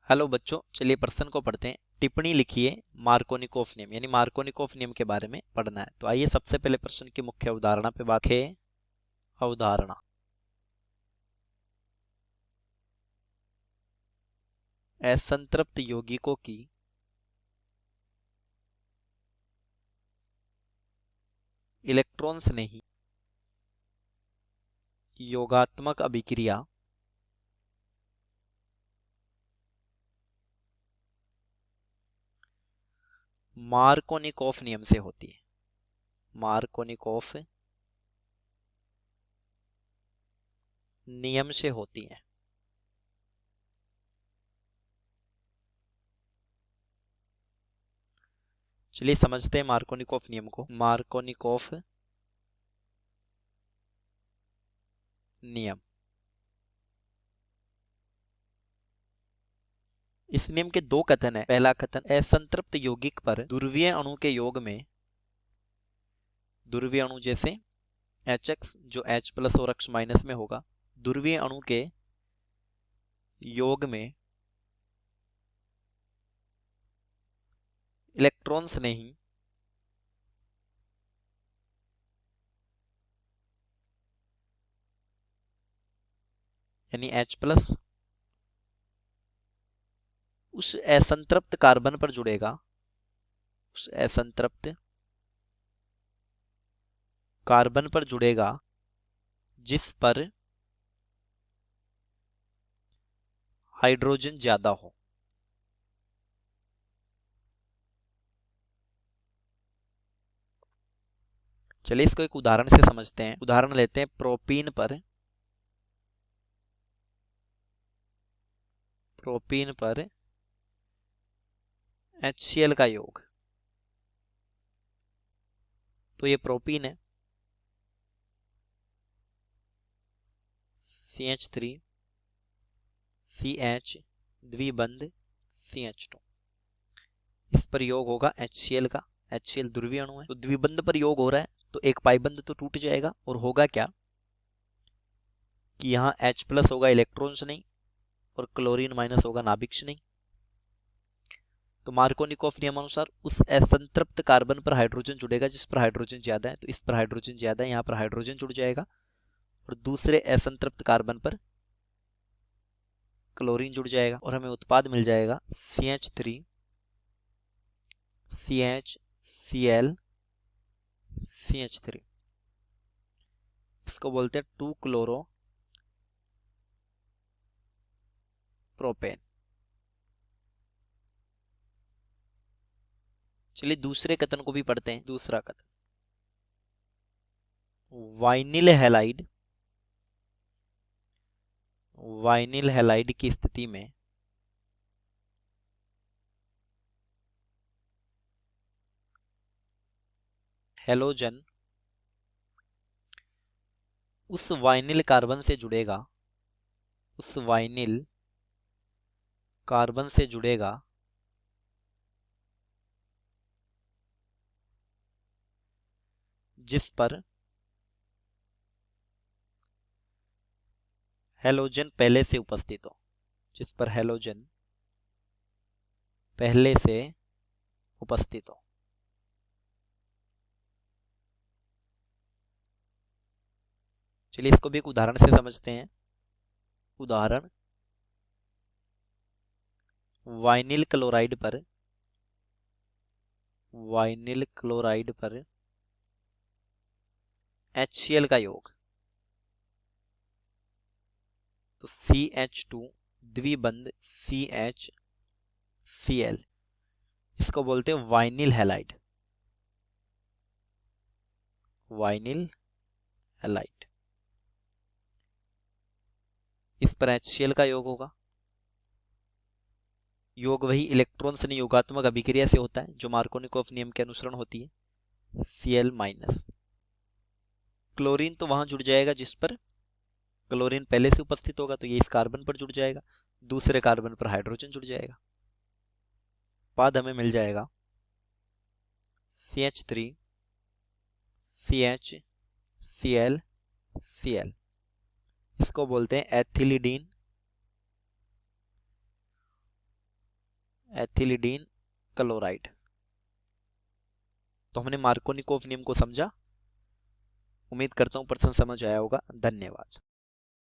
Hello बच्चों, चलिए प्रश्न को पढ़ते हैं। टिप्पणी लिखिए मार्कोनिकोफ नियम, यानी मार्कोनिकोफ नियम के बारे में पढ़ना है। तो आइए सबसे पहले प्रश्न की मुख्य अवधारणा पे बात है। अवधारणा, असंतृप्त यौगिकों की इलेक्ट्रॉन्स नहीं योगात्मक अभिक्रिया मार्कोनिकोफ नियम से होती है। मार्कोनिकोफ नियम से होती है। चलिए समझते हैं मार्कोनिकोफ नियम को। मार्कोनिकोफ नियम, इस नियम के दो कथन है। पहला कथन, असंतृप्त यौगिक पर ध्रुवीय अणु के योग में, ध्रुवीय अणु जैसे HX जो H प्लस और X माइनस में होगा, ध्रुवीय अणु के योग में इलेक्ट्रॉन्स नहीं यानी H प्लस उस असंतृप्त कार्बन पर जुड़ेगा, उस असंतृप्त कार्बन पर जुड़ेगा जिस पर हाइड्रोजन ज्यादा हो। चलिए इसको एक उदाहरण से समझते हैं। उदाहरण लेते हैं, प्रोपीन पर HCl का योग। तो ये प्रोपीन है, CH3 CH द्विबंध CH2, इस पर योग होगा HCl का। HCl ध्रुवीय अणु है, तो द्विबंध पर योग हो रहा है, तो एक पाइबंध तो टूट जाएगा और होगा क्या कि यहाँ H प्लस होगा इलेक्ट्रॉन्स नहीं, और क्लोरीन माइनस होगा नाभिक्ष नहीं। तो मार्कोनिकोफ नियमानुसार उस असंतृप्त कार्बन पर हाइड्रोजन जुड़ेगा जिस पर हाइड्रोजन ज्यादा है, तो इस पर हाइड्रोजन ज्यादा है, यहाँ पर हाइड्रोजन जुड़ जाएगा, और दूसरे असंतृप्त कार्बन पर क्लोरीन जुड़ जाएगा, और हमें उत्पाद मिल जाएगा CH3 CHCl CH3। इसको बोलते हैं 2 क्लोरो प्रोपेन। चलिए दूसरे कथन को भी पढ़ते हैं। दूसरा कथन, वाइनिल हैलाइड, वाइनिल हैलाइड की स्थिति में हैलोजन उस वाइनिल कार्बन से जुड़ेगा, उस वाइनिल कार्बन से जुड़ेगा जिस पर हैलोजन पहले से उपस्थित हो, जिस पर हैलोजन पहले से उपस्थित हो। चलिए इसको भी एक उदाहरण से समझते हैं। उदाहरण, वाइनिल क्लोराइड पर, वाइनिल क्लोराइड पर HCl का योग, तो CH2 द्विबंध CHCl, इसको बोलते हैं वाइनिल हैलाइड, वाइनिल हैलाइड। इस पर HCl का योग होगा, योग वही इलेक्ट्रॉन से योगात्मक अभिक्रिया से होता है जो मार्कोनिकोफ नियम के अनुसरण होती है, Cl माइनस। क्लोरीन तो वहां जुड़ जाएगा जिस पर क्लोरीन पहले से उपस्थित होगा, तो ये इस कार्बन पर जुड़ जाएगा, दूसरे कार्बन पर हाइड्रोजन जुड़ जाएगा। बाद हमें मिल जाएगा CH3 CHCl Cl, इसको बोलते हैं एथिलीडीन एथिलीडीन क्लोराइड। तो हमने मार्कोनिकोव नियम को समझा। उम्मीद करता हूँ प्रश्न समझ आया होगा। धन्यवाद।